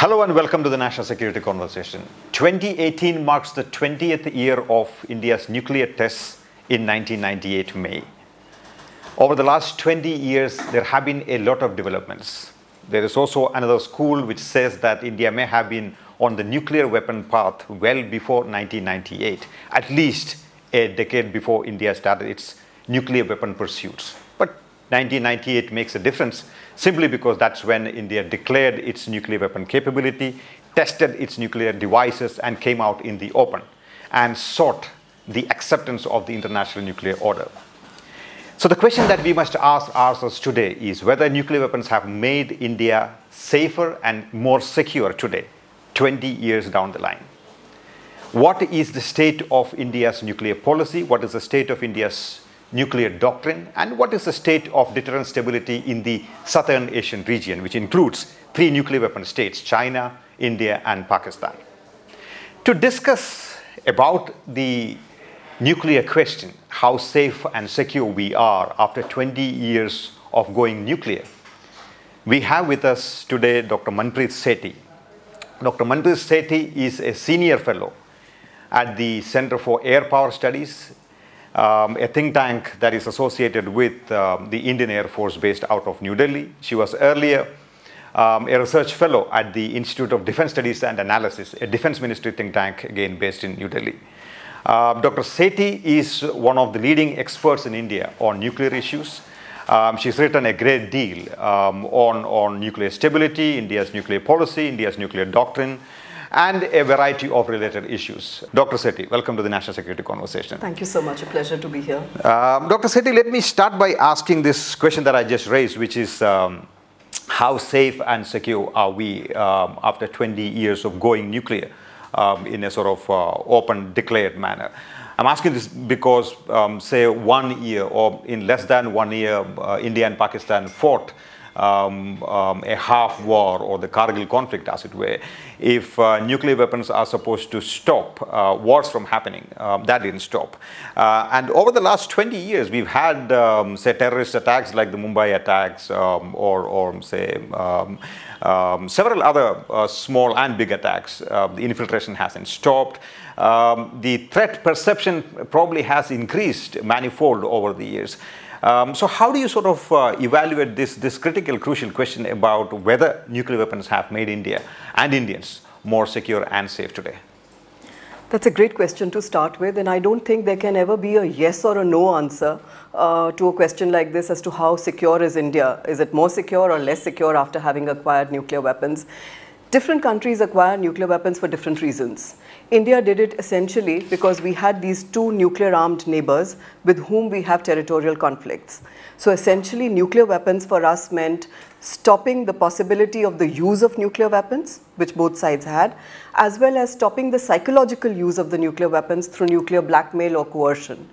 Hello and welcome to the National Security Conversation. 2018 marks the 20th year of India's nuclear tests in 1998 May. Over the last 20 years, there have been a lot of developments. There is also another school which says that India may have been on the nuclear weapon path well before 1998, at least a decade before India started its nuclear weapon pursuits. But 1998 makes a difference simply because that's when India declared its nuclear weapon capability, tested its nuclear devices, and came out in the open and sought the acceptance of the international nuclear order. So the question that we must ask ourselves today is whether nuclear weapons have made India safer and more secure today, 20 years down the line. What is the state of India's nuclear policy? What is the state of India's nuclear doctrine? And what is the state of deterrent stability in the Southern Asian region, which includes 3 nuclear weapon states, China, India, and Pakistan? To discuss about the nuclear question, how safe and secure we are after 20 years of going nuclear, we have with us today Dr. Manpreet Sethi. Dr. Manpreet Sethi is a senior fellow at the Center for Air Power Studies, a think tank that is associated with the Indian Air Force based out of New Delhi. She was earlier a research fellow at the Institute of Defense Studies and Analysis, a defense ministry think tank again based in New Delhi. Dr. Sethi is one of the leading experts in India on nuclear issues. She's written a great deal on nuclear stability, India's nuclear policy, India's nuclear doctrine, and a variety of related issues. Dr. Sethi, welcome to the National Security Conversation. Thank you so much. A pleasure to be here. Dr. Sethi, let me start by asking this question that I just raised, which is how safe and secure are we after 20 years of going nuclear in a sort of open, declared manner? I'm asking this because, say, 1 year or in less than 1 year, India and Pakistan fought a half war, or the Kargil conflict as it were. If nuclear weapons are supposed to stop wars from happening, that didn't stop. And over the last 20 years, we've had, say, terrorist attacks like the Mumbai attacks, or say, several other small and big attacks. The infiltration hasn't stopped. The threat perception probably has increased manifold over the years. So how do you sort of evaluate this critical, crucial question about whether nuclear weapons have made India and Indians more secure and safe today? That's a great question to start with, and I don't think there can ever be a yes or a no answer to a question like this as to how secure is India. Is it more secure or less secure after having acquired nuclear weapons? Different countries acquire nuclear weapons for different reasons. India did it essentially because we had these 2 nuclear-armed neighbors with whom we have territorial conflicts. So essentially, nuclear weapons for us meant stopping the possibility of the use of nuclear weapons, which both sides had, as well as stopping the psychological use of the nuclear weapons through nuclear blackmail or coercion.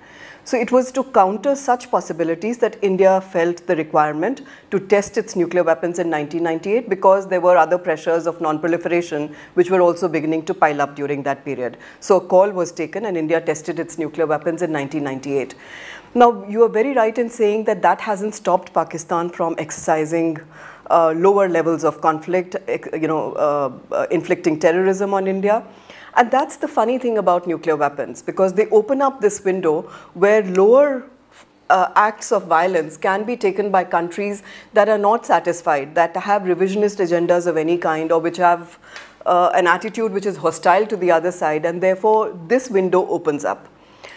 So it was to counter such possibilities that India felt the requirement to test its nuclear weapons in 1998, because there were other pressures of non-proliferation which were also beginning to pile up during that period. So a call was taken and India tested its nuclear weapons in 1998. Now, you are very right in saying that that hasn't stopped Pakistan from exercising lower levels of conflict, inflicting terrorism on India. And that's the funny thing about nuclear weapons, because they open up this window where lower acts of violence can be taken by countries that are not satisfied, that have revisionist agendas of any kind, or which have an attitude which is hostile to the other side, and therefore this window opens up.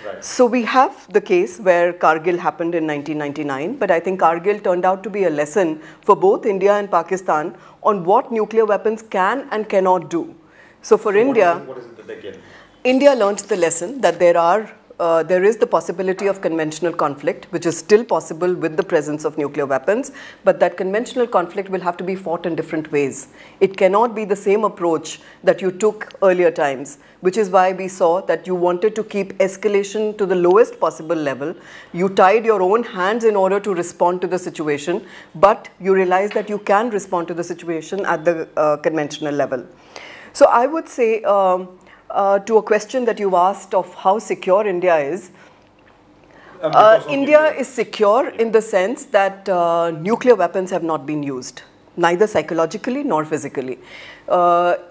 Right. So we have the case where Kargil happened in 1999, but I think Kargil turned out to be a lesson for both India and Pakistan on what nuclear weapons can and cannot do. So for India, what is it that they get? India learned the lesson that there is the possibility of conventional conflict, which is still possible with the presence of nuclear weapons, but that conventional conflict will have to be fought in different ways. It cannot be the same approach that you took earlier times, which is why we saw that you wanted to keep escalation to the lowest possible level. You tied your own hands in order to respond to the situation, but you realized that you can respond to the situation at the conventional level. So I would say to a question that you've asked of how secure India is, India is secure in the sense that nuclear weapons have not been used. neither psychologically nor physically.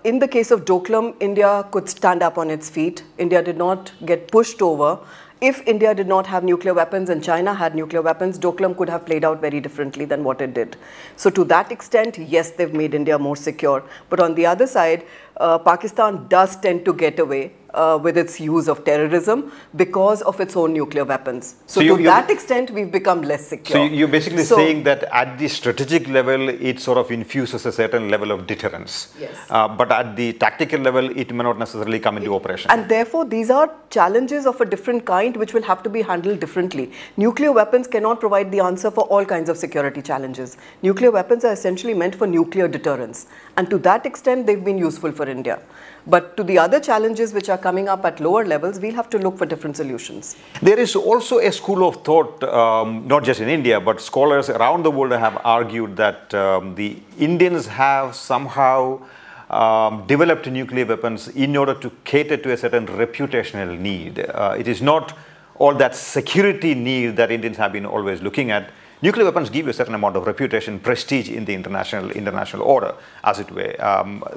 In the case of Doklam, India could stand up on its feet. India did not get pushed over. If India did not have nuclear weapons and China had nuclear weapons, Doklam could have played out very differently than what it did. So to that extent, yes, they've made India more secure. But on the other side, Pakistan does tend to get away with its use of terrorism because of its own nuclear weapons. So to that extent, we've become less secure. So you're basically saying that at the strategic level, it sort of infuses a certain level of deterrence. Yes. But at the tactical level, it may not necessarily come into operation. And therefore, these are challenges of a different kind which will have to be handled differently. Nuclear weapons cannot provide the answer for all kinds of security challenges. Nuclear weapons are essentially meant for nuclear deterrence. And to that extent, they've been useful for India. But to the other challenges which are coming up at lower levels, we'll have to look for different solutions. There is also a school of thought, not just in India, but scholars around the world have argued that the Indians have somehow developed nuclear weapons in order to cater to a certain reputational need. It is not all that security need that Indians have been always looking at. Nuclear weapons give you a certain amount of reputation, prestige in the international order, as it were.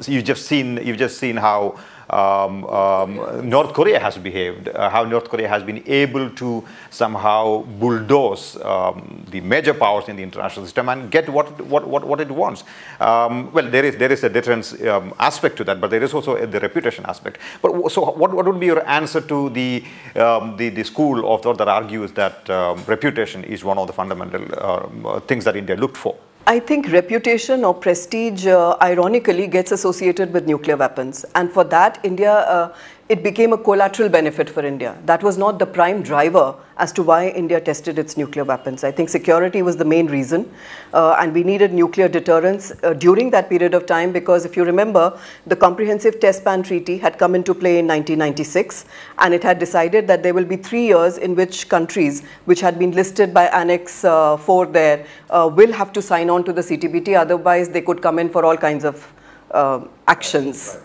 So you've just seen how North Korea has behaved, how North Korea has been able to somehow bulldoze the major powers in the international system and get what it wants. Well, there is a deterrence aspect to that, but there is also the reputation aspect. But so, what would be your answer to the school of thought that argues that reputation is one of the fundamental things that India looked for? I think reputation or prestige, ironically, gets associated with nuclear weapons. And for that, India, it became a collateral benefit for India. That was not the prime driver as to why India tested its nuclear weapons. I think security was the main reason. And we needed nuclear deterrence during that period of time because if you remember, the Comprehensive Test Ban Treaty had come into play in 1996. And it had decided that there will be 3 years in which countries which had been listed by Annex 4 there will have to sign on to the CTBT. Otherwise, they could come in for all kinds of actions.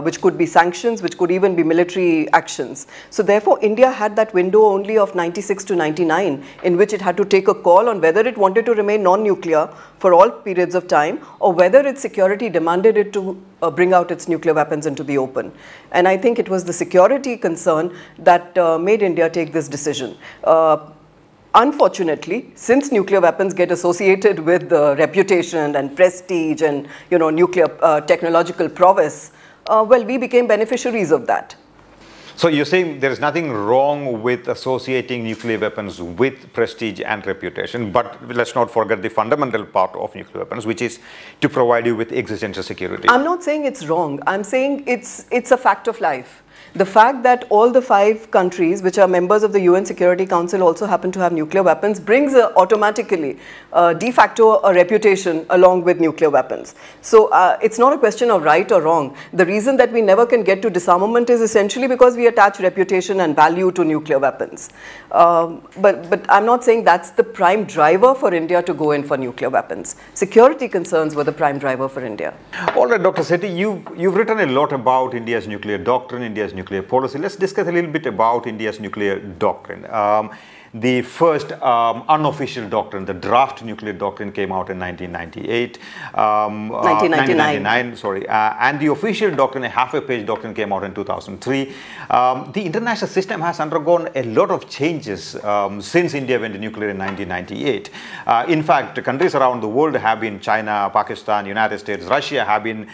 Which could be sanctions, which could even be military actions. So therefore, India had that window only of 96 to 99 in which it had to take a call on whether it wanted to remain non-nuclear for all periods of time or whether its security demanded it to bring out its nuclear weapons into the open. And I think it was the security concern that made India take this decision. Unfortunately, since nuclear weapons get associated with reputation and prestige and nuclear technological prowess, well, we became beneficiaries of that. So you're saying there is nothing wrong with associating nuclear weapons with prestige and reputation, but let's not forget the fundamental part of nuclear weapons, which is to provide you with existential security. I'm not saying it's wrong. I'm saying it's a fact of life. The fact that all the 5 countries which are members of the UN Security Council also happen to have nuclear weapons brings automatically de facto a reputation along with nuclear weapons. So it's not a question of right or wrong. The reason that we never can get to disarmament is essentially because we attach reputation and value to nuclear weapons. But I'm not saying that's the prime driver for India to go in for nuclear weapons. Security concerns were the prime driver for India. All right, Dr. Sethi, you've written a lot about India's nuclear doctrine, India's nuclear policy. Let's discuss a little bit about India's nuclear doctrine. The first unofficial doctrine, the draft nuclear doctrine, came out in 1998. 1999, sorry. And the official doctrine, a half-page doctrine, came out in 2003. The international system has undergone a lot of changes since India went nuclear in 1998. In fact, countries around the world have been, China, Pakistan, United States, Russia, have been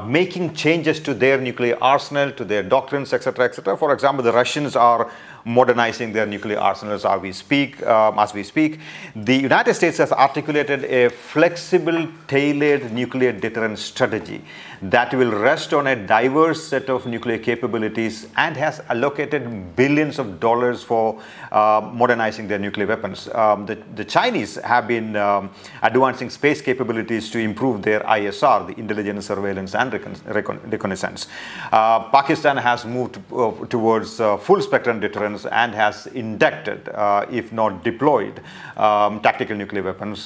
making changes to their nuclear arsenal, to their doctrines, etc., etc. For example, the Russians are modernizing their nuclear arsenals as we speak. The United States has articulated a flexible, tailored nuclear deterrence strategy that will rest on a diverse set of nuclear capabilities and has allocated billions of dollars for modernizing their nuclear weapons. The Chinese have been advancing space capabilities to improve their ISR, the intelligence, surveillance and reconnaissance. Pakistan has moved towards full spectrum deterrence weapons and has inducted, if not deployed, tactical nuclear weapons.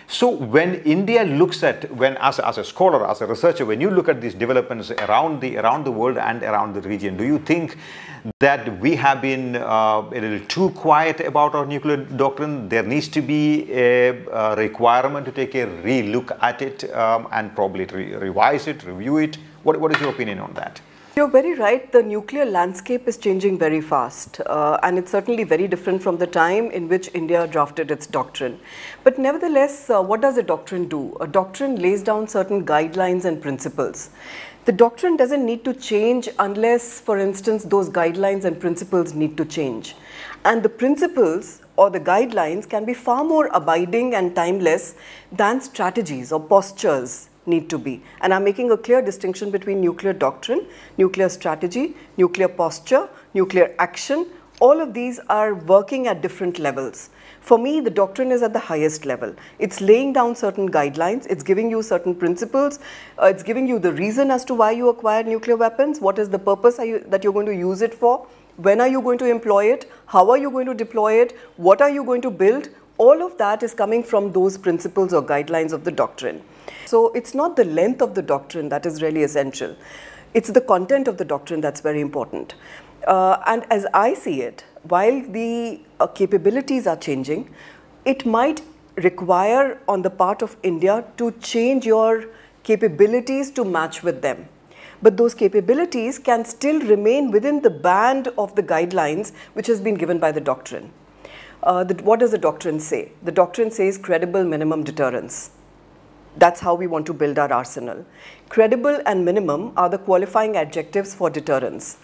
So when India looks at, as a scholar, as a researcher, when you look at these developments around the world and around the region, do you think that we have been a little too quiet about our nuclear doctrine? There needs to be a requirement to take a re-look at it and probably revise it, review it. What is your opinion on that? You're very right. The nuclear landscape is changing very fast, and it's certainly very different from the time in which India drafted its doctrine. But nevertheless, what does a doctrine do? A doctrine lays down certain guidelines and principles. The doctrine doesn't need to change unless, for instance, those guidelines and principles need to change. And the principles or the guidelines can be far more abiding and timeless than strategies or postures need to be. And I'm making a clear distinction between nuclear doctrine, nuclear strategy, nuclear posture, nuclear action. All of these are working at different levels. For me, the doctrine is at the highest level. It's laying down certain guidelines, it's giving you certain principles, it's giving you the reason as to why you acquired nuclear weapons, what is the purpose that you're going to use it for, when are you going to employ it, how are you going to deploy it, what are you going to build. All of that is coming from those principles or guidelines of the doctrine. So it's not the length of the doctrine that is really essential. It's the content of the doctrine that's very important. And as I see it, while the capabilities are changing, it might require on the part of India to change your capabilities to match with them. But those capabilities can still remain within the band of the guidelines which has been given by the doctrine. What does the doctrine say? The doctrine says credible minimum deterrence. That's how we want to build our arsenal. Credible and minimum are the qualifying adjectives for deterrence.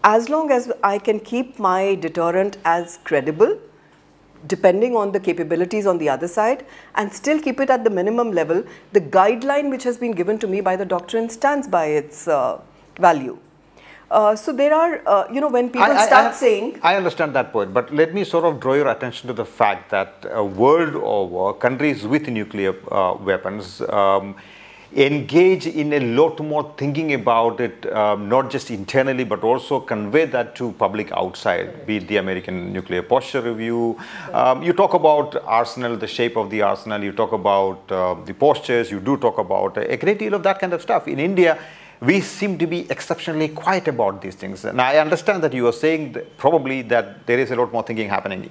As long as I can keep my deterrent as credible, depending on the capabilities on the other side, and still keep it at the minimum level, the guideline which has been given to me by the doctrine stands by its value. So there are, when people start saying... I understand that point, but let me sort of draw your attention to the fact that world over, countries with nuclear weapons engage in a lot more thinking about it, not just internally, but also convey that to public outside, be it the American Nuclear Posture Review. You talk about arsenal, the shape of the arsenal, you talk about the postures, you do talk about a great deal of that kind of stuff. In India, we seem to be exceptionally quiet about these things. Now, I understand that you are saying that probably that there is a lot more thinking happening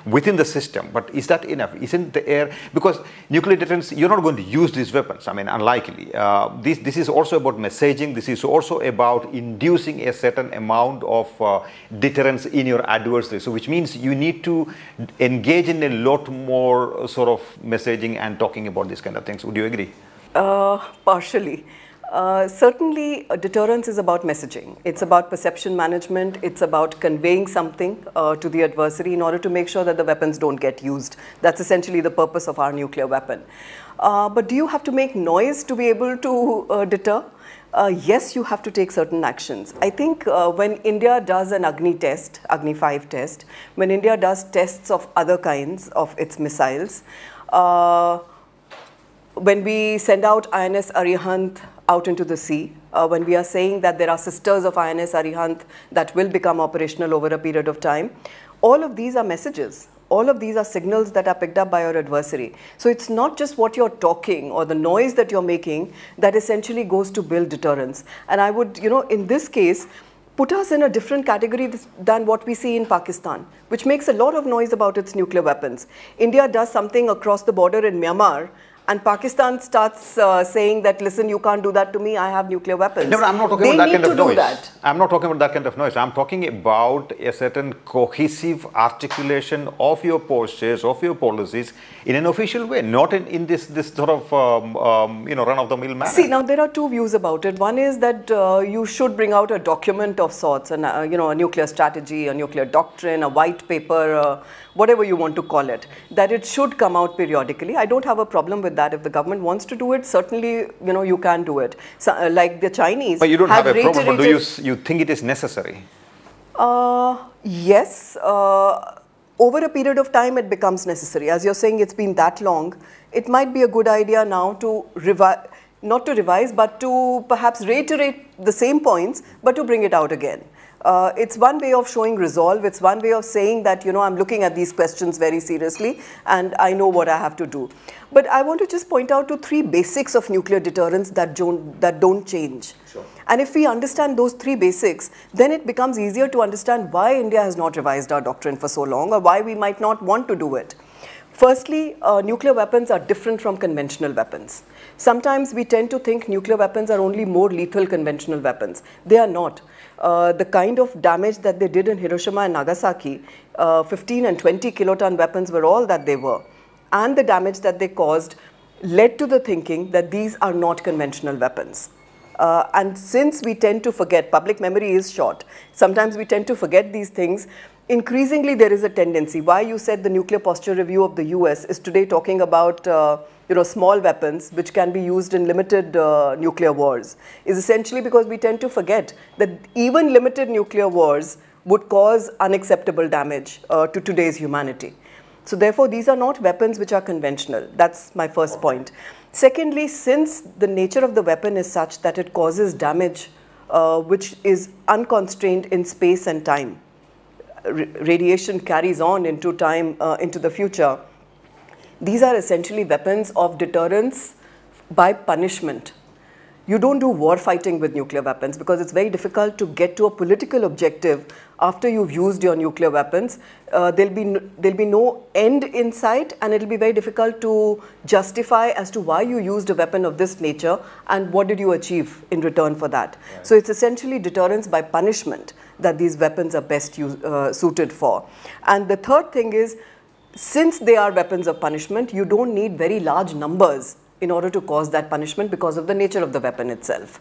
within the system, but is that enough? Isn't the air, because nuclear deterrence, you're not going to use these weapons, I mean, unlikely. This is also about messaging, this is also about inducing a certain amount of deterrence in your adversary, so which means you need to engage in a lot more sort of messaging and talking about these kind of things. Would you agree? Partially. Certainly, deterrence is about messaging. It's about perception management. It's about conveying something to the adversary in order to make sure that the weapons don't get used. That's essentially the purpose of our nuclear weapon. But do you have to make noise to be able to deter? Yes, you have to take certain actions. I think when India does an Agni test, Agni 5 test, when India does tests of other kinds of its missiles, when we send out INS Arihant out into the sea, when we are saying that there are sisters of INS Arihant that will become operational over a period of time, all of these are messages. All of these are signals that are picked up by your adversary. So it's not just what you're talking or the noise that you're making that essentially goes to build deterrence. And I would, in this case, put us in a different category than what we see in Pakistan, which makes a lot of noise about its nuclear weapons. India does something across the border in Myanmar, and Pakistan starts saying that, listen, you can't do that to me, I have nuclear weapons. No, I'm not talking about that kind of noise. I'm not talking about that kind of noise. I'm talking about a certain cohesive articulation of your postures, of your policies in an official way, not in this sort of, run-of-the-mill manner. See, now there are two views about it. One is that you should bring out a document of sorts, and a nuclear strategy, a nuclear doctrine, a white paper, whatever you want to call it, that it should come out periodically. I don't have a problem with that. If the government wants to do it, certainly, you can do it. So, like the Chinese. But you don't have a problem, but do you think it is necessary? Yes. Over a period of time, it becomes necessary. As you're saying, it's been that long. It might be a good idea now to not to revise, but to perhaps reiterate the same points, but to bring it out again. It's one way of showing resolve. It's one way of saying that, I'm looking at these questions very seriously and I know what I have to do. But I want to just point out to three basics of nuclear deterrence that don't change. Sure. And if we understand those three basics, then it becomes easier to understand why India has not revised our doctrine for so long, or why we might not want to do it. Firstly, nuclear weapons are different from conventional weapons. Sometimes we tend to think nuclear weapons are only more lethal conventional weapons. They are not. The kind of damage that they did in Hiroshima and Nagasaki, 15 and 20 kiloton weapons were all that they were. And the damage that they caused led to the thinking that these are not conventional weapons. And since we tend to forget, public memory is short, sometimes we tend to forget these things. Increasingly, there is a tendency. Why you said the nuclear posture review of the US is today talking about small weapons which can be used in limited nuclear wars is essentially because we tend to forget that even limited nuclear wars would cause unacceptable damage to today's humanity. So therefore, these are not weapons which are conventional. That's my first point. Secondly, since the nature of the weapon is such that it causes damage which is unconstrained in space and time, radiation carries on into time, into the future, these are essentially weapons of deterrence by punishment. You don't do war fighting with nuclear weapons because it's very difficult to get to a political objective after you've used your nuclear weapons. There'll be no end in sight, and it'll be very difficult to justify as to why you used a weapon of this nature and what did you achieve in return for that. Right. So it's essentially deterrence by punishment that these weapons are best suited for. And the third thing is, since they are weapons of punishment, you don't need very large numbers in order to cause that punishment because of the nature of the weapon itself.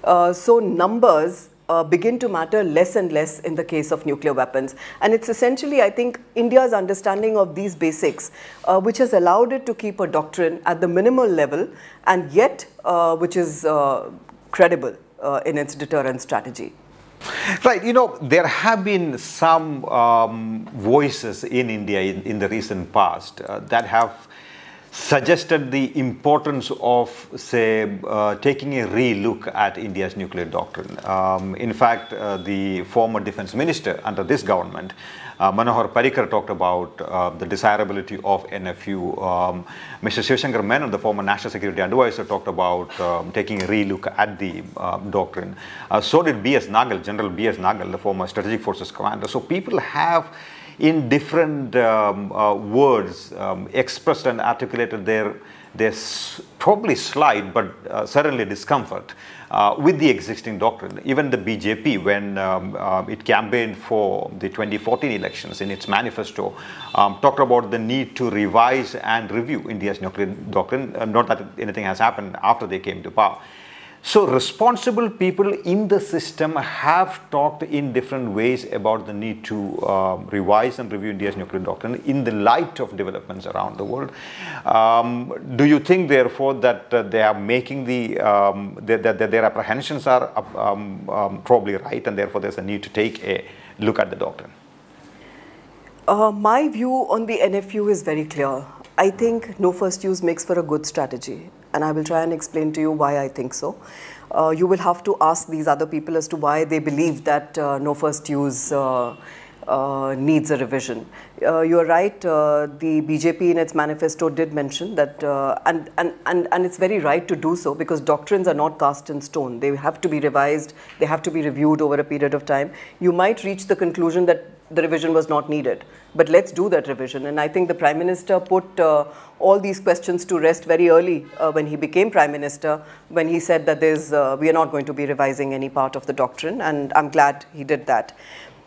So numbers begin to matter less and less in the case of nuclear weapons. And it's essentially, I think, India's understanding of these basics which has allowed it to keep a doctrine at the minimal level and yet which is credible in its deterrence strategy. Right, there have been some voices in India in the recent past that have suggested the importance of, say, taking a re-look at India's nuclear doctrine. In fact, the former defense minister under this government, Manohar Parrikar, talked about the desirability of NFU. Mr. Shivashankar Menon, the former national security advisor, talked about taking a re-look at the doctrine. So did B.S. Nagal, General B.S. Nagal, the former strategic forces commander. So people have, in different words, expressed and articulated their probably slight but certainly discomfort with the existing doctrine. Even the BJP, when it campaigned for the 2014 elections in its manifesto, talked about the need to revise and review India's nuclear doctrine, not that anything has happened after they came to power. So responsible people in the system have talked in different ways about the need to revise and review India's nuclear doctrine in the light of developments around the world. Do you think, therefore, that they are making that their apprehensions are probably right, and therefore there's a need to take a look at the doctrine? My view on the NFU is very clear. I think no first use makes for a good strategy. And I will try and explain to you why I think so. You will have to ask these other people as to why they believe that no first use needs a revision. You're right, the BJP in its manifesto did mention that, and it's very right to do so, because doctrines are not cast in stone. They have to be revised, they have to be reviewed over a period of time. You might reach the conclusion that the revision was not needed, but let's do that revision. And I think the Prime Minister put all these questions to rest very early when he became Prime Minister, when he said that we are not going to be revising any part of the doctrine, and I'm glad he did that.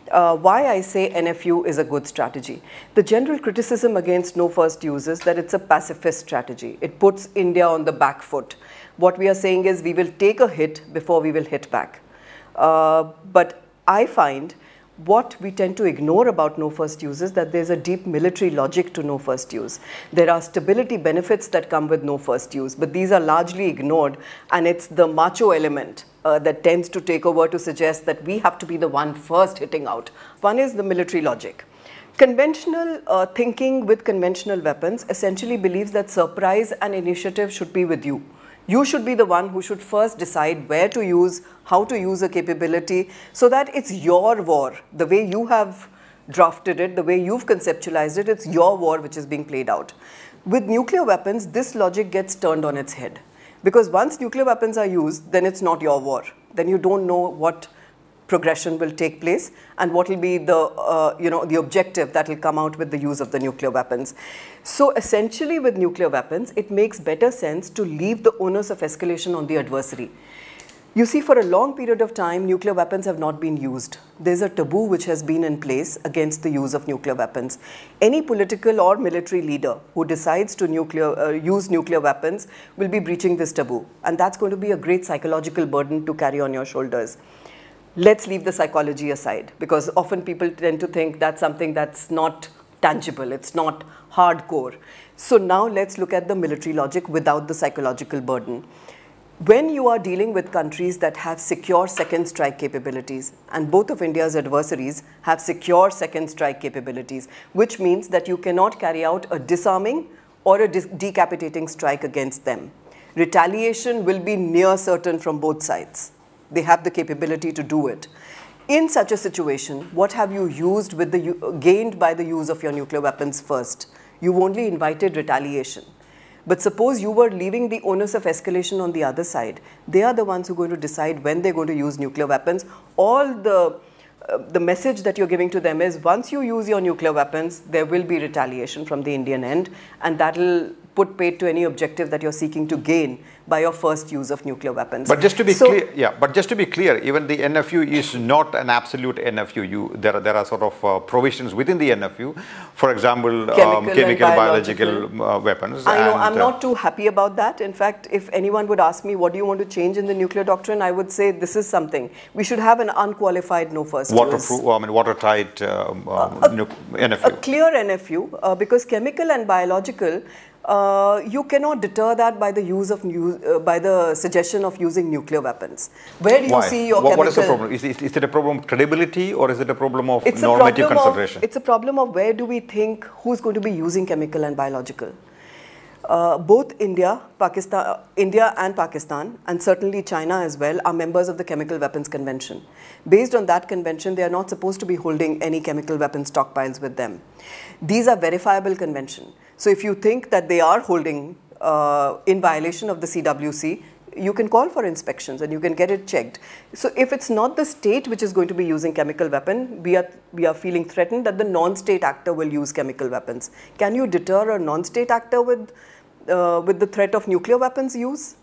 Why I say NFU is a good strategy. The general criticism against no first use is that it's a pacifist strategy. It puts India on the back foot. What we are saying is we will take a hit before we will hit back. But I find what we tend to ignore about no first use is that there's a deep military logic to no first use. There are stability benefits that come with no first use, but these are largely ignored, and it's the macho element that tends to take over to suggest that we have to be the one first hitting out. One is the military logic. Conventional thinking with conventional weapons essentially believes that surprise and initiative should be with you. You should be the one who should first decide where to use, how to use a capability, so that it's your war. The way you have drafted it, the way you've conceptualized it, it's your war which is being played out. With nuclear weapons, this logic gets turned on its head. Because once nuclear weapons are used, then it's not your war. Then you don't know what progression will take place and what will be the, the objective that will come out with the use of the nuclear weapons. So essentially with nuclear weapons, it makes better sense to leave the onus of escalation on the adversary. You see, for a long period of time, nuclear weapons have not been used. There's a taboo which has been in place against the use of nuclear weapons. Any political or military leader who decides to use nuclear weapons will be breaching this taboo. And that's going to be a great psychological burden to carry on your shoulders. Let's leave the psychology aside, because often people tend to think that's something that's not tangible, it's not hardcore. So now let's look at the military logic without the psychological burden. When you are dealing with countries that have secure second strike capabilities, and both of India's adversaries have secure second strike capabilities, which means that you cannot carry out a disarming or a decapitating strike against them. Retaliation will be near certain from both sides. They have the capability to do it. In such a situation, what have you used with gained by the use of your nuclear weapons first? You've only invited retaliation. But suppose you were leaving the onus of escalation on the other side. They are the ones who are going to decide when they're going to use nuclear weapons. All the message that you're giving to them is once you use your nuclear weapons, there will be retaliation from the Indian end, and that will put paid to any objective that you're seeking to gain by your first use of nuclear weapons. But just to be clear, even the NFU is not an absolute NFU. There are sort of provisions within the NFU, for example, chemical biological weapons. I know, I'm not too happy about that. In fact, if anyone would ask me, what do you want to change in the nuclear doctrine, I would say this is something. We should have an unqualified no first use. Watertight NFU. A clear NFU, because chemical and biological, you cannot deter that by the use of by the suggestion of using nuclear weapons. Where do you see your chemical? What is the problem? Is it a problem of credibility, or is it a problem of normative consideration? It's a problem of where do we think who's going to be using chemical and biological. Both India and Pakistan, and certainly China as well, are members of the Chemical Weapons Convention. Based on that convention, they are not supposed to be holding any chemical weapons stockpiles with them. These are verifiable convention. So if you think that they are holding in violation of the CWC, you can call for inspections and you can get it checked. So if it's not the state which is going to be using chemical weapon, we are feeling threatened that the non-state actor will use chemical weapons. Can you deter a non-state actor with the threat of nuclear weapons use?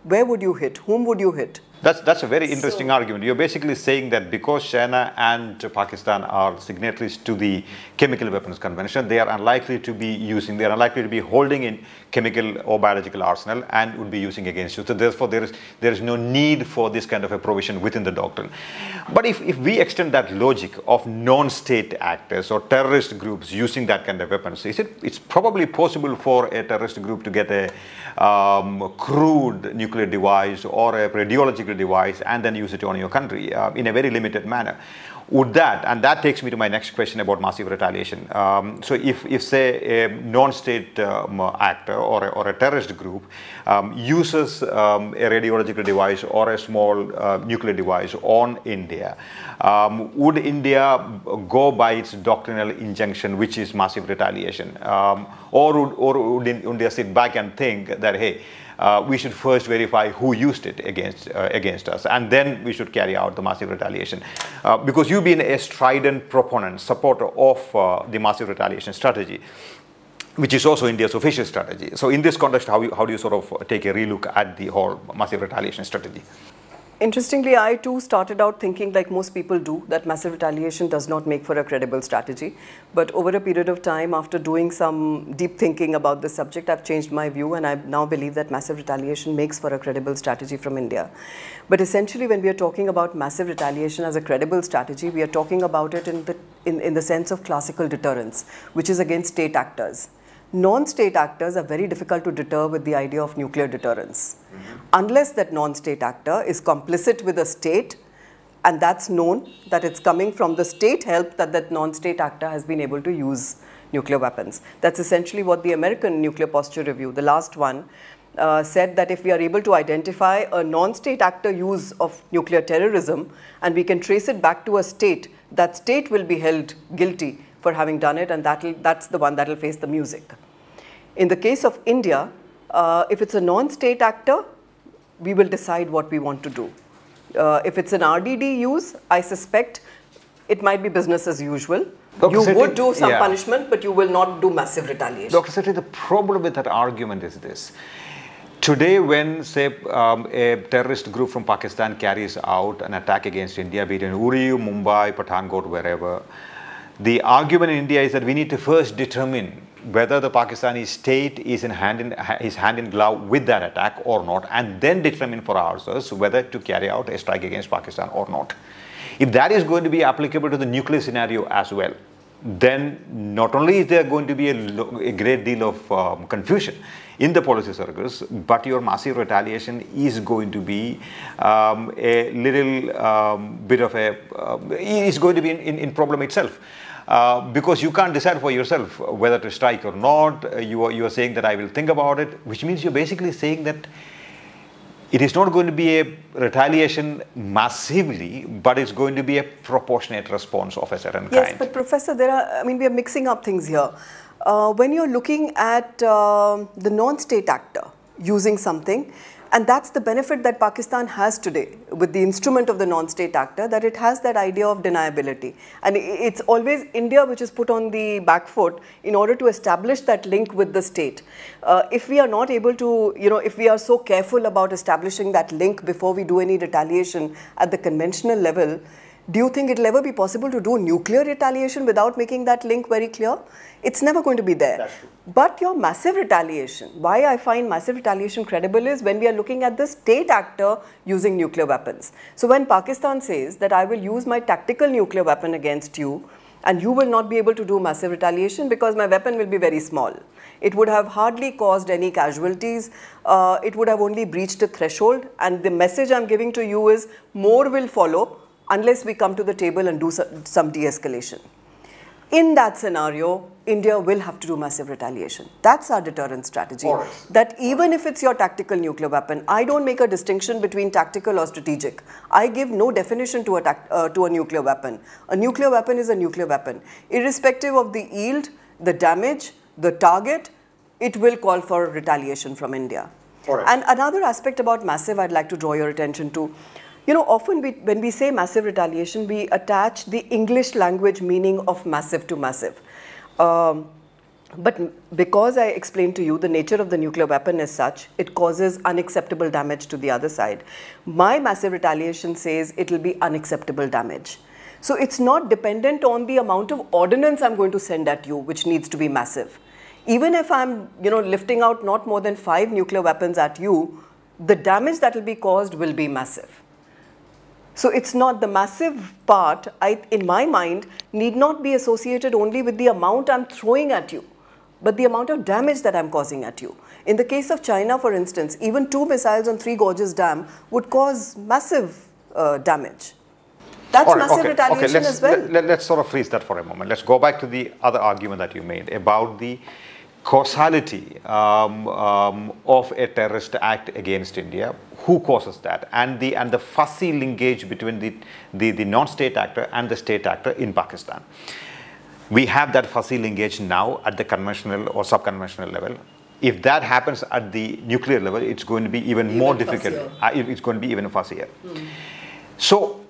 Where would you hit? Whom would you hit? That's a very interesting argument. You're basically saying that because China and Pakistan are signatories to the Chemical Weapons Convention, they are unlikely to be holding in chemical or biological arsenal and would be using against you. So therefore, there is no need for this kind of a provision within the doctrine. But if we extend that logic of non-state actors or terrorist groups using that kind of weapons, it's probably possible for a terrorist group to get a crude nuclear device or a radiological device and then use it on your country in a very limited manner. Would that, and that takes me to my next question about massive retaliation. So if say a non-state actor or a terrorist group uses a radiological device or a small nuclear device on India, would India go by its doctrinal injunction, which is massive retaliation? Or would India sit back and think that, hey, we should first verify who used it against us, and then we should carry out the massive retaliation. Because you've been a strident proponent, supporter of the massive retaliation strategy, which is also India's official strategy. So in this context, how do you sort of take a relook at the whole massive retaliation strategy? Interestingly, I too started out thinking, like most people do, that massive retaliation does not make for a credible strategy. But over a period of time, after doing some deep thinking about the subject, I've changed my view, and I now believe that massive retaliation makes for a credible strategy from India. But essentially, when we are talking about massive retaliation as a credible strategy, we are talking about it in the sense of classical deterrence, which is against state actors. Non-state actors are very difficult to deter with the idea of nuclear deterrence. Unless that non-state actor is complicit with a state, and that's known that it's coming from the state help that non-state actor has been able to use nuclear weapons. That's essentially what the American Nuclear Posture Review, the last one, said that if we are able to identify a non-state actor use of nuclear terrorism and we can trace it back to a state, that state will be held guilty for having done it, and that's the one that will face the music. In the case of India, if it's a non-state actor, we will decide what we want to do. If it's an RDD use, I suspect it might be business as usual. You would do some punishment, but you will not do massive retaliation. Dr. Sethi, the problem with that argument is this. Today, when, say, a terrorist group from Pakistan carries out an attack against India, be it in Uri, Mumbai, Pathankot, wherever, the argument in India is that we need to first determine whether the Pakistani state is hand in glove with that attack or not, and then determine for ourselves whether to carry out a strike against Pakistan or not. If that is going to be applicable to the nuclear scenario as well, then not only is there going to be a great deal of confusion in the policy circles, but your massive retaliation is going to be a little bit of a, is going to be in problem itself. Because you can't decide for yourself whether to strike or not. You are saying that I will think about it, which means you're basically saying that it is not going to be a retaliation massively, but it's going to be a proportionate response of a certain kind. Yes, but Professor, we are mixing up things here. When you're looking at the non-state actor using something, and that's the benefit that Pakistan has today with the instrument of the non-state actor, that it has that idea of deniability. And it's always India which is put on the back foot in order to establish that link with the state. If we are not able to, if we are so careful about establishing that link before we do any retaliation at the conventional level, do you think it will ever be possible to do nuclear retaliation without making that link very clear? It's never going to be there. That's true. But your massive retaliation, why I find massive retaliation credible is when we are looking at the state actor using nuclear weapons. So when Pakistan says that I will use my tactical nuclear weapon against you and you will not be able to do massive retaliation because my weapon will be very small. It would have hardly caused any casualties. It would have only breached a threshold, and the message I'm giving to you is more will follow unless we come to the table and do some de-escalation. In that scenario, India will have to do massive retaliation. That's our deterrence strategy. That even if it's your tactical nuclear weapon, I don't make a distinction between tactical or strategic. I give no definition to a nuclear weapon. A nuclear weapon is a nuclear weapon. Irrespective of the yield, the damage, the target, it will call for retaliation from India. And another aspect about massive I'd like to draw your attention to. Often when we say massive retaliation, we attach the English language meaning of massive to massive. But because I explained to you the nature of the nuclear weapon is such, it causes unacceptable damage to the other side. My massive retaliation says it will be unacceptable damage. So it's not dependent on the amount of ordnance I'm going to send at you, which needs to be massive. Even if I'm, lifting out not more than 5 nuclear weapons at you, the damage that will be caused will be massive. So it's not the massive part, in my mind, need not be associated only with the amount I'm throwing at you, but the amount of damage that I'm causing at you. In the case of China, for instance, even 2 missiles on 3 Gorges Dam would cause massive damage. That's massive retaliation as well. Let's sort of freeze that for a moment. Let's go back to the other argument that you made about the causality of a terrorist act against India. Who causes that, and the fuzzy linkage between the non-state actor and the state actor in Pakistan. We have that fuzzy linkage now at the conventional or sub-conventional level. If that happens at the nuclear level, it's going to be even more difficult. It's going to be even fuzzier. So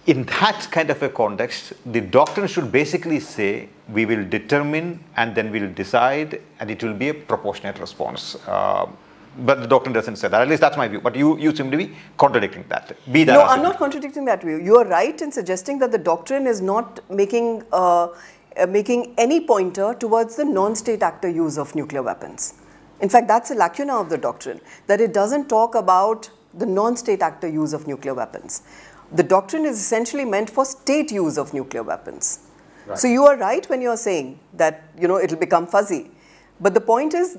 in that kind of a context, the doctrine should basically say we will determine and then we'll decide, and it will be a proportionate response. But the doctrine doesn't say that. At least that's my view. But you seem to be contradicting that. No, I'm not contradicting that view. You are right in suggesting that the doctrine is not making any pointer towards the non-state actor use of nuclear weapons. In fact, that's a lacuna of the doctrine, that it doesn't talk about the non-state actor use of nuclear weapons. The doctrine is essentially meant for state use of nuclear weapons. Right. So you are right when you are saying that, it'll become fuzzy. But the point is,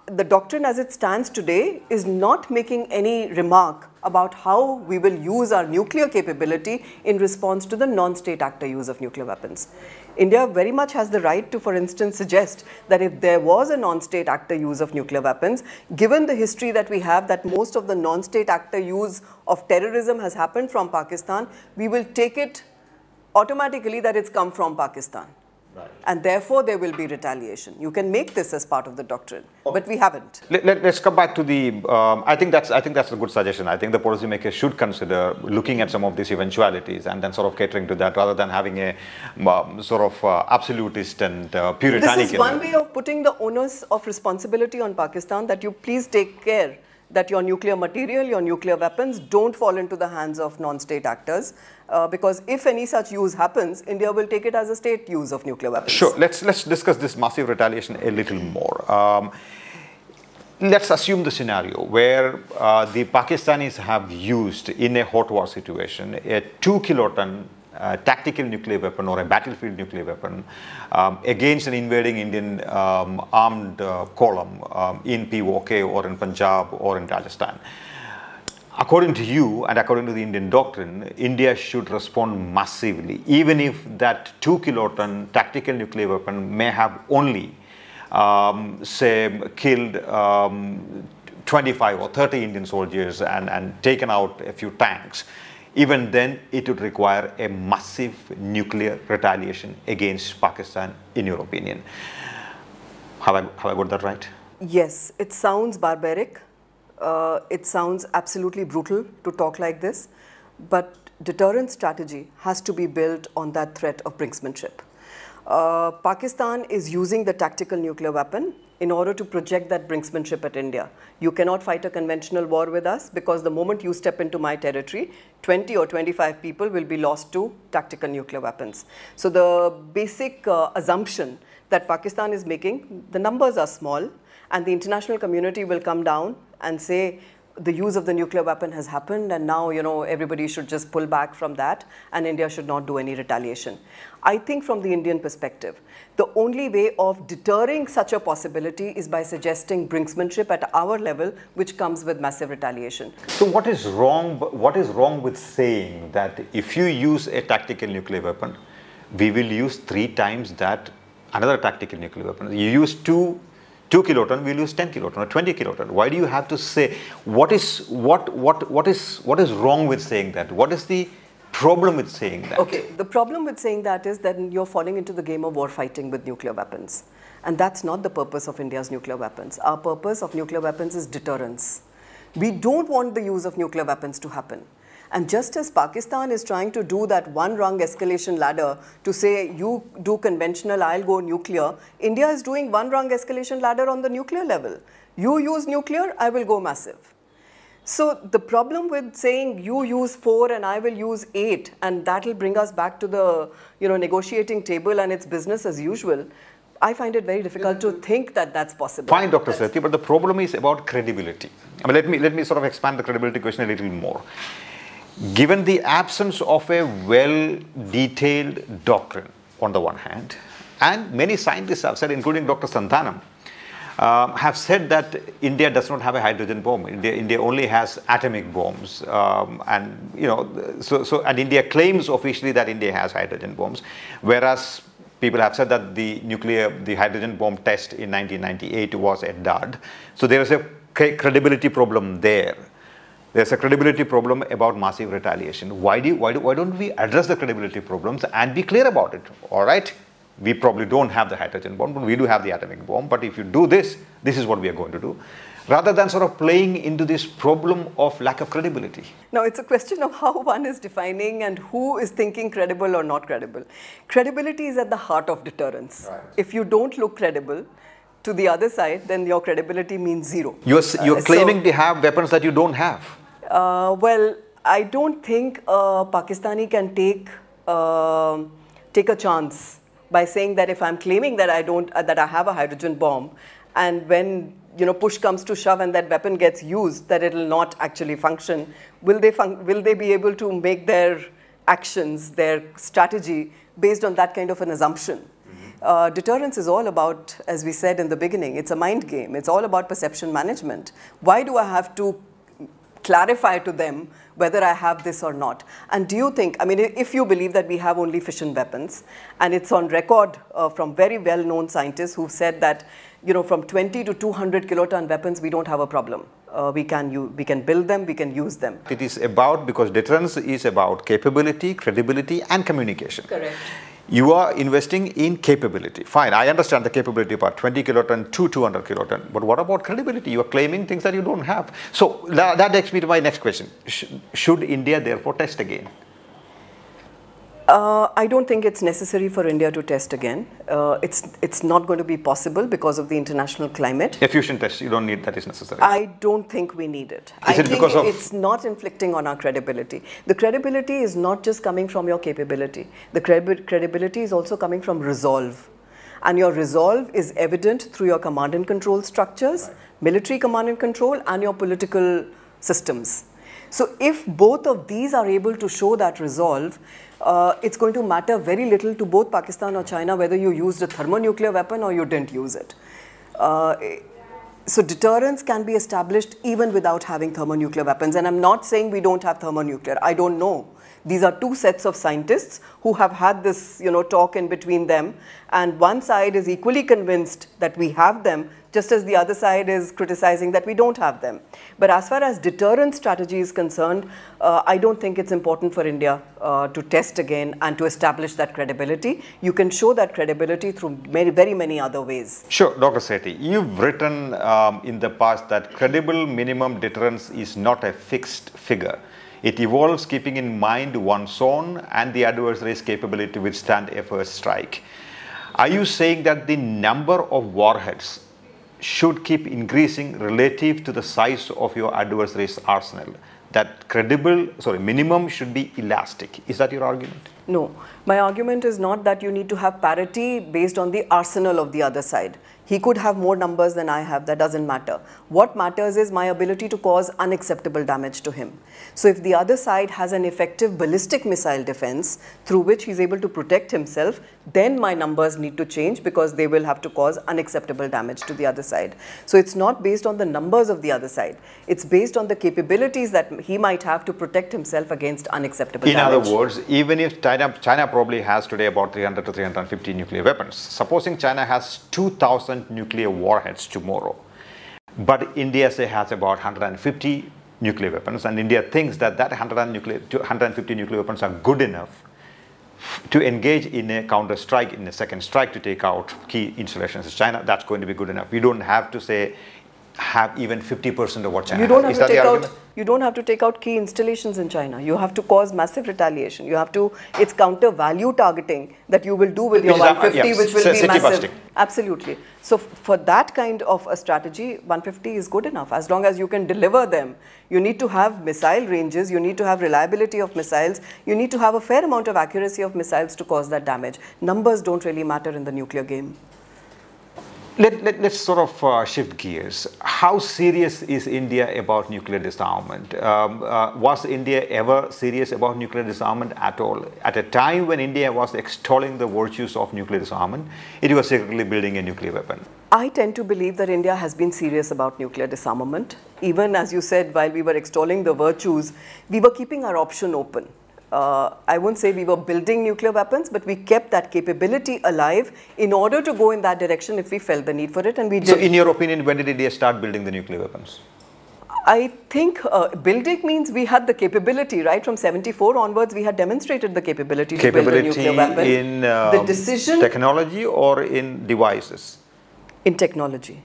the doctrine as it stands today is not making any remark about how we will use our nuclear capability in response to the non-state actor use of nuclear weapons. India very much has the right to, for instance, suggest that if there was a non-state actor use of nuclear weapons, given the history that we have, that most of the non-state actor use of terrorism has happened from Pakistan, we will take it automatically that it's come from Pakistan. Right. And therefore, there will be retaliation. You can make this as part of the doctrine, but we haven't. Let's come back to the. I think that's a good suggestion. I think the policymakers should consider looking at some of these eventualities and then sort of catering to that, rather than having a sort of absolutist and puritanical. This is one way of putting the onus of responsibility on Pakistan, that you please take care that your nuclear material, your nuclear weapons don't fall into the hands of non-state actors, because if any such use happens, India will take it as a state use of nuclear weapons. Sure, let's discuss this massive retaliation a little more. Let's assume the scenario where the Pakistanis have used, in a hot war situation, a 2-kiloton tactical nuclear weapon or a battlefield nuclear weapon against an invading Indian armed column in POK or in Punjab or in Rajasthan. According to you and according to the Indian doctrine, India should respond massively, even if that 2-kiloton tactical nuclear weapon may have only, say, killed 25 or 30 Indian soldiers and taken out a few tanks. Even then, it would require a massive nuclear retaliation against Pakistan, in your opinion. Have I got that right? Yes, it sounds barbaric. It sounds absolutely brutal to talk like this. But deterrence strategy has to be built on that threat of brinksmanship. Pakistan is using the tactical nuclear weapon in order to project that brinksmanship at India. You cannot fight a conventional war with us, because the moment you step into my territory, 20 or 25 people will be lost to tactical nuclear weapons. So the basic assumption that Pakistan is making, the numbers are small, and the international community will come down and say, the use of the nuclear weapon has happened, and now, you know, everybody should just pull back from that, and India should not do any retaliation. I think from the Indian perspective, the only way of deterring such a possibility is by suggesting brinksmanship at our level, which comes with massive retaliation. So what is wrong with saying that if you use a tactical nuclear weapon, we will use 3 times that another tactical nuclear weapon? You use 2 kiloton, we'll use 10 kiloton or 20 kiloton. Why do you have to say, what is wrong with saying that? What is the problem with saying that? Okay, the problem with saying that is that you're falling into the game of war fighting with nuclear weapons. And that's not the purpose of India's nuclear weapons. Our purpose of nuclear weapons is deterrence. We don't want the use of nuclear weapons to happen. And just as Pakistan is trying to do that one-rung escalation ladder to say, you do conventional, I'll go nuclear, India is doing one-rung escalation ladder on the nuclear level. You use nuclear, I will go massive. So the problem with saying you use 4 and I will use 8, and that will bring us back to the negotiating table and it's business as usual, I find it very difficult to think that that's possible. Fine, Dr. Sethi, but the problem is about credibility. I mean, let me sort of expand the credibility question a little more. Given the absence of a well-detailed doctrine on the one hand, and many scientists have said, including Dr. Santhanam, have said that India does not have a hydrogen bomb. India only has atomic bombs, and and India claims officially that India has hydrogen bombs, whereas people have said that the hydrogen bomb test in 1998 was a dud. So there is a credibility problem there. There's a credibility problem about massive retaliation. Why don't we address the credibility problems and be clear about it? All right, we probably don't have the hydrogen bomb, but we do have the atomic bomb. But if you do this, this is what we are going to do. Rather than sort of playing into this problem of lack of credibility. Now, it's a question of how one is defining and who is thinking credible or not credible. Credibility is at the heart of deterrence. Right. If you don't look credible to the other side, then your credibility means zero. You're claiming to have weapons that you don't have. Well, I don't think a Pakistani can take a chance by saying that if I'm claiming that I have a hydrogen bomb, and when push comes to shove and that weapon gets used, that it will not actually function. Will they be able to make their actions, their strategy based on that kind of an assumption? Deterrence is all about, as we said in the beginning, it's a mind game. It's all about perception management. Why do I have to clarify to them whether I have this or not. And do you think, I mean, if you believe that we have only fission weapons, and it's on record from very well-known scientists who've said that, you know, from 20 to 200 kiloton weapons, we don't have a problem. We can build them, we can use them. It is about, because deterrence is about capability, credibility, and communication. Correct. You are investing in capability. Fine, I understand the capability part, 20 kiloton to 200 kiloton. But what about credibility? You are claiming things that you don't have. So that takes me to my next question. Should India therefore test again? I don't think it's necessary for India to test again. It's not going to be possible because of the international climate. A fusion test, you don't need, that is necessary. I don't think we need it. I think it's not inflicting on our credibility. The credibility is not just coming from your capability. The credibility is also coming from resolve. And your resolve is evident through your command and control structures, right, military command and control, and your political systems. So if both of these are able to show that resolve, it's going to matter very little to both Pakistan or China whether you used a thermonuclear weapon or you didn't use it. So deterrence can be established even without having thermonuclear weapons. And I'm not saying we don't have thermonuclear. I don't know. These are two sets of scientists who have had this, you know, talk in between them. And one side is equally convinced that we have them, just as the other side is criticizing that we don't have them. But as far as deterrence strategy is concerned, I don't think it's important for India to test again and to establish that credibility. You can show that credibility through very many other ways. Sure, Dr. Sethi, you've written in the past that credible minimum deterrence is not a fixed figure. It evolves keeping in mind one's own and the adversary's capability to withstand a first strike. Are you saying that the number of warheads should keep increasing relative to the size of your adversary's arsenal? That minimum should be elastic. Is that your argument? No. My argument is not that you need to have parity based on the arsenal of the other side. He could have more numbers than I have, that doesn't matter. What matters is my ability to cause unacceptable damage to him. So if the other side has an effective ballistic missile defense through which he's able to protect himself, then my numbers need to change because they will have to cause unacceptable damage to the other side. So it's not based on the numbers of the other side. It's based on the capabilities that he might have to protect himself against unacceptable damage. In other words, even if China probably has today about 300 to 350 nuclear weapons. Supposing China has 2,000 nuclear warheads tomorrow, but India say has about 150 nuclear weapons, and India thinks that 150 nuclear weapons are good enough to engage in a counter-strike, in a second strike to take out key installations in China. That's going to be good enough. We don't have to say have even 50% of what China has. Is that the argument? You don't have to take out key installations in China. You have to cause massive retaliation. You have to, it's counter value targeting that you will do with your 150, which will be massive. Busting. Absolutely. So for that kind of a strategy, 150 is good enough as long as you can deliver them. You need to have missile ranges, you need to have reliability of missiles, you need to have a fair amount of accuracy of missiles to cause that damage. Numbers don't really matter in the nuclear game. Let's sort of shift gears. How serious is India about nuclear disarmament? Was India ever serious about nuclear disarmament at all? At a time when India was extolling the virtues of nuclear disarmament, it was secretly building a nuclear weapon. I tend to believe that India has been serious about nuclear disarmament. Even as you said, while we were extolling the virtues, we were keeping our option open. I won't say we were building nuclear weapons, but we kept that capability alive in order to go in that direction if we felt the need for it, and we did. So in your opinion, when did India start building the nuclear weapons? I think building means we had the capability, right? From 74 onwards, we had demonstrated the capability to build a nuclear weapon. In the decision, technology or in devices? In technology.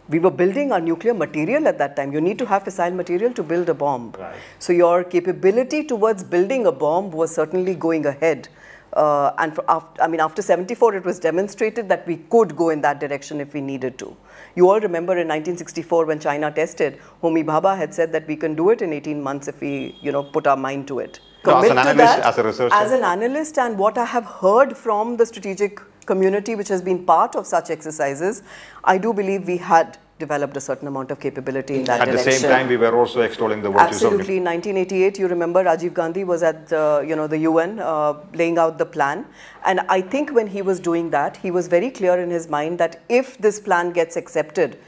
We were building our nuclear material at that time. You need to have fissile material to build a bomb. Right. So your capability towards building a bomb was certainly going ahead. After 74, it was demonstrated that we could go in that direction if we needed to. You all remember in 1964 when China tested, Homi Bhabha had said that we can do it in 18 months if we, put our mind to it. No, as an analyst, as a researcher? As an analyst, and what I have heard from the strategic community which has been part of such exercises, I do believe we had developed a certain amount of capability in that direction. At the same time, we were also extolling the virtues of... Absolutely. In 1988, you remember Rajiv Gandhi was at the UN laying out the plan. And I think when he was doing that, he was very clear in his mind that if this plan gets accepted,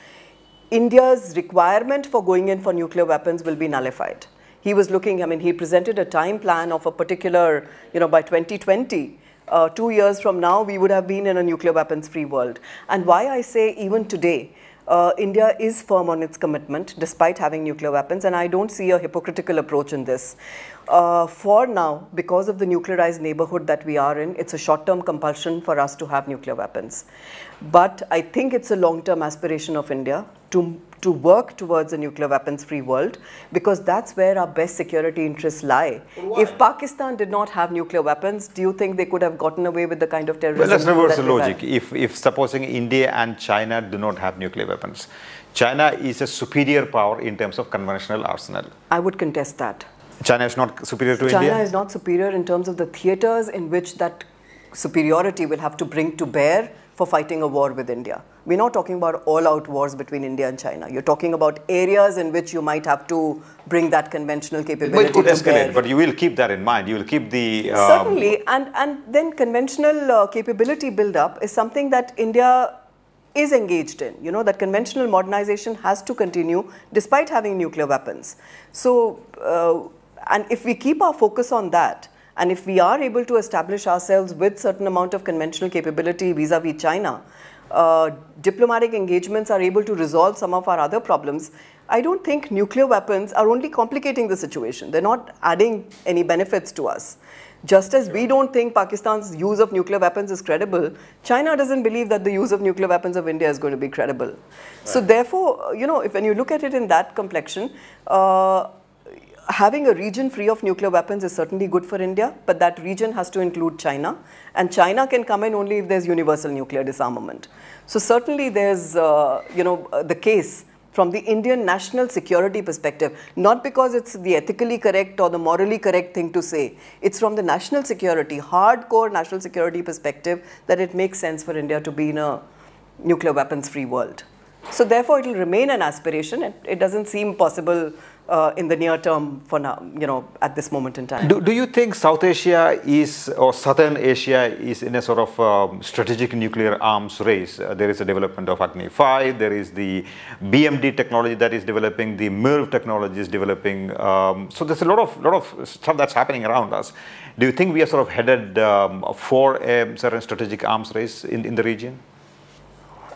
India's requirement for going in for nuclear weapons will be nullified. He was looking, I mean, he presented a time plan of a particular, by 2020, 2 years from now, we would have been in a nuclear weapons free world. And why I say even today, India is firm on its commitment despite having nuclear weapons, and I don't see a hypocritical approach in this. For now, because of the nuclearized neighborhood that we are in, it's a short-term compulsion for us to have nuclear weapons. But I think it's a long-term aspiration of India to work towards a nuclear weapons-free world, because that's where our best security interests lie. Why? If Pakistan did not have nuclear weapons, do you think they could have gotten away with the kind of terrorism? Well, let's reverse the that logic. If supposing India and China do not have nuclear weapons, China is a superior power in terms of conventional arsenal. I would contest that. China is not superior to India? China is not superior in terms of the theaters in which that superiority will have to bring to bear for fighting a war with India. We're not talking about all-out wars between India and China. You're talking about areas in which you might have to bring that conventional capability to bear. It could escalate, bear. but you will keep that in mind. You will keep the... Certainly, and then conventional capability build-up is something that India is engaged in. You know, that conventional modernization has to continue despite having nuclear weapons. So, and if we keep our focus on that, and if we are able to establish ourselves with certain amount of conventional capability vis-a-vis China, diplomatic engagements are able to resolve some of our other problems, I don't think nuclear weapons are only complicating the situation. They're not adding any benefits to us. Just as we don't think Pakistan's use of nuclear weapons is credible, China doesn't believe that the use of nuclear weapons of India is going to be credible. Right. So therefore, when you look at it in that complexion, having a region free of nuclear weapons is certainly good for India, but that region has to include China, and China can come in only if there's universal nuclear disarmament. So certainly there's, the case from the Indian national security perspective, not because it's the ethically correct or the morally correct thing to say, it's from the national security, hardcore national security perspective, that it makes sense for India to be in a nuclear weapons free world. So therefore it will remain an aspiration. It doesn't seem possible in the near term for now, at this moment in time. Do you think South Asia is, or Southern Asia is in a sort of strategic nuclear arms race? There is a development of Agni 5, there is the BMD technology that is developing, the MIRV technology is developing. So there's a lot of stuff that's happening around us. Do you think we are sort of headed for a certain strategic arms race in the region?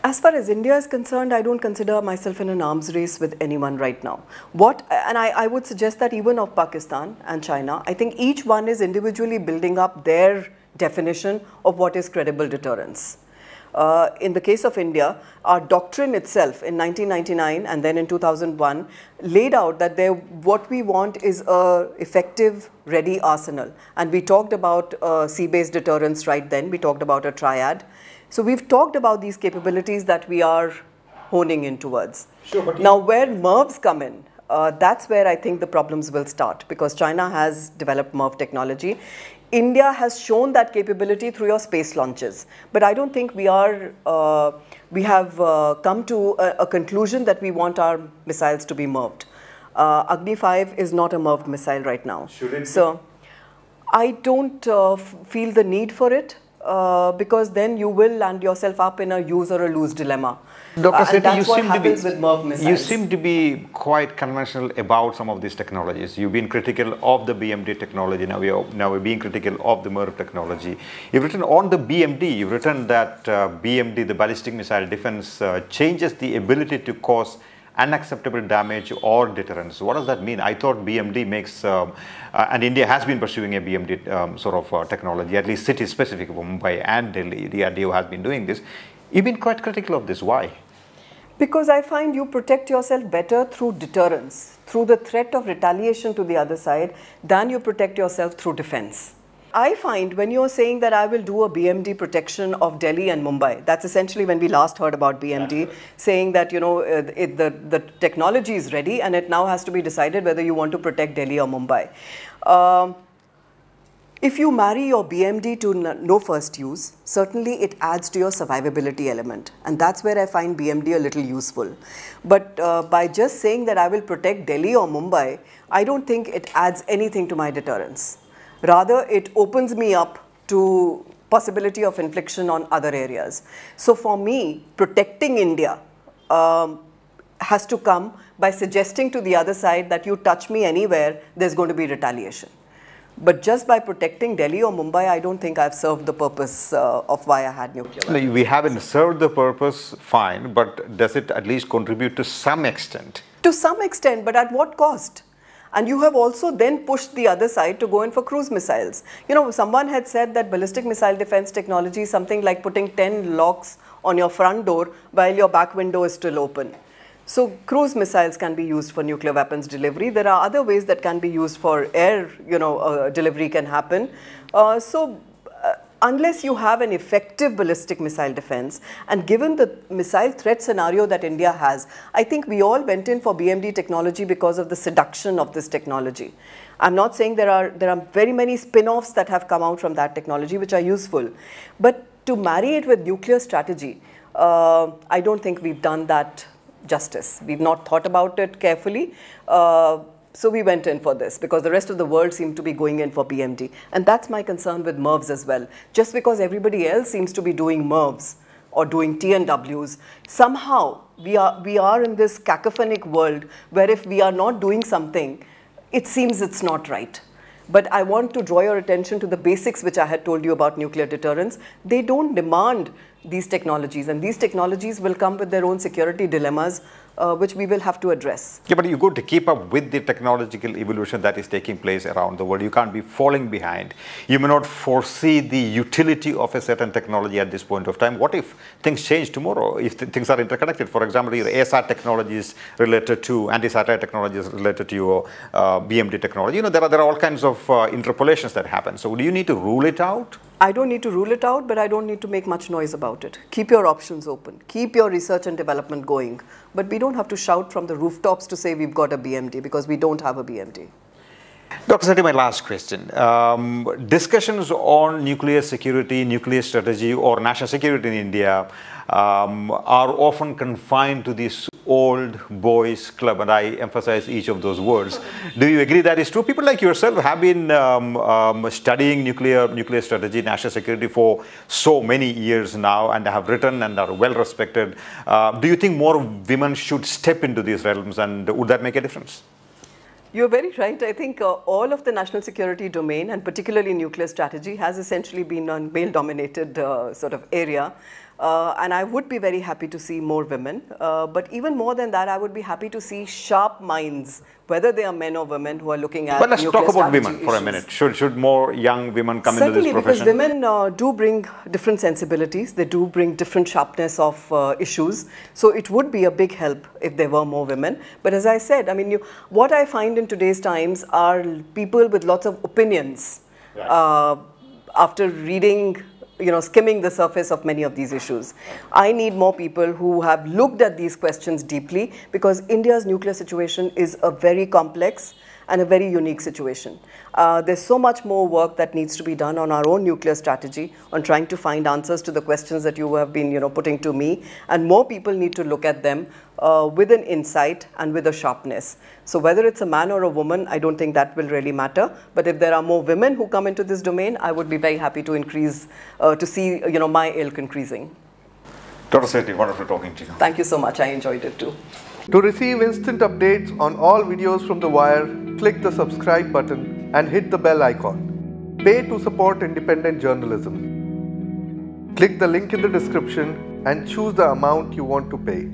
As far as India is concerned, I don't consider myself in an arms race with anyone right now. And I would suggest that even of Pakistan and China, I think each one is individually building up their definition of what is credible deterrence. In the case of India, our doctrine itself in 1999 and then in 2001 laid out that what we want is an effective, ready arsenal. And we talked about sea-based deterrence right then. We talked about a triad. So we've talked about these capabilities that we are honing in towards. Sure, but now where MIRVs come in, that's where I think the problems will start, because China has developed MIRV technology. India has shown that capability through your space launches, but I don't think we have come to a conclusion that we want our missiles to be MIRVed. Agni 5 is not a MIRVed missile right now. Should it be? So I don't feel the need for it. Because then you will land yourself up in a use or a lose dilemma. Dr. Sethi, you seem to be quite conventional about some of these technologies. You've been critical of the BMD technology. Now we're being critical of the MIRV technology. You've written on the BMD. You've written that BMD, the ballistic missile defense, changes the ability to cause unacceptable damage or deterrence. What does that mean? I thought BMD makes, and India has been pursuing a BMD sort of technology, at least city-specific for Mumbai and Delhi. The RDO has been doing this. You've been quite critical of this. Why? Because I find you protect yourself better through deterrence, through the threat of retaliation to the other side, than you protect yourself through defense. I find when you're saying that I will do a BMD protection of Delhi and Mumbai, that's essentially when we last heard about BMD, saying that, the technology is ready and it now has to be decided whether you want to protect Delhi or Mumbai. If you marry your BMD to no first use, certainly it adds to your survivability element. And that's where I find BMD a little useful. But by just saying that I will protect Delhi or Mumbai, I don't think it adds anything to my deterrence. Rather, it opens me up to possibility of infliction on other areas. So for me, protecting India has to come by suggesting to the other side that you touch me anywhere, there's going to be retaliation. But just by protecting Delhi or Mumbai, I don't think I've served the purpose of why I had nuclear weapons. No, we haven't served the purpose, fine, but does it at least contribute to some extent? To some extent, but at what cost? And you have also then pushed the other side to go in for cruise missiles. You know, someone had said that ballistic missile defense technology is something like putting 10 locks on your front door while your back window is still open. So cruise missiles can be used for nuclear weapons delivery. There are other ways that can be used for air, delivery can happen. Unless you have an effective ballistic missile defense, and given the missile threat scenario that India has, I think we all went in for BMD technology because of the seduction of this technology. I'm not saying there are very many spin-offs that have come out from that technology which are useful, but to marry it with nuclear strategy, I don't think we've done that justice. We've not thought about it carefully. So we went in for this because the rest of the world seemed to be going in for BMD. And that's my concern with MIRVs as well. Just because everybody else seems to be doing MIRVs or doing TNWs, somehow we are in this cacophonic world where if we are not doing something, it seems it's not right. But I want to draw your attention to the basics which I had told you about nuclear deterrence. They don't demand these technologies, and these technologies will come with their own security dilemmas, which we will have to address. Yeah, but you're good to keep up with the technological evolution that is taking place around the world. You can't be falling behind. You may not foresee the utility of a certain technology at this point of time. What if things change tomorrow? If things are interconnected, for example, your ASR technologies related to anti-satellite technologies related to your BMD technology, there are all kinds of interpolations that happen. So do you need to rule it out? I don't need to rule it out, but I don't need to make much noise about it. Keep your options open. Keep your research and development going. But we don't have to shout from the rooftops to say we've got a BMD, because we don't have a BMD. Dr. Sethi, my last question. Discussions on nuclear security, nuclear strategy, or national security in India are often confined to this old boys club, and I emphasize each of those words. Do you agree that is true? People like yourself have been studying nuclear strategy, national security for so many years now, and have written and are well respected. Do you think more women should step into these realms, and would that make a difference? You're very right. I think all of the national security domain, and particularly nuclear strategy, has essentially been a male-dominated sort of area. And I would be very happy to see more women. But even more than that, I would be happy to see sharp minds, whether they are men or women, who are looking at nuclear strategy. But let's talk about women for a minute. Should more young women come into this profession? Certainly, because women do bring different sensibilities. They do bring different sharpness of issues. So it would be a big help if there were more women. But as I said, I mean, what I find in today's times are people with lots of opinions. Right. After reading, skimming the surface of many of these issues. I need more people who have looked at these questions deeply, because India's nuclear situation is a very complex and a very unique situation. There's so much more work that needs to be done on our own nuclear strategy, on trying to find answers to the questions that you have been putting to me, and more people need to look at them with an insight and with a sharpness. So whether it's a man or a woman, I don't think that will really matter. But if there are more women who come into this domain, I would be very happy to increase, to see my ilk increasing. Dr. Sethi, wonderful talking to you. Thank you so much. I enjoyed it too. To receive instant updates on all videos from The Wire, click the subscribe button and hit the bell icon. Pay to support independent journalism. Click the link in the description and choose the amount you want to pay.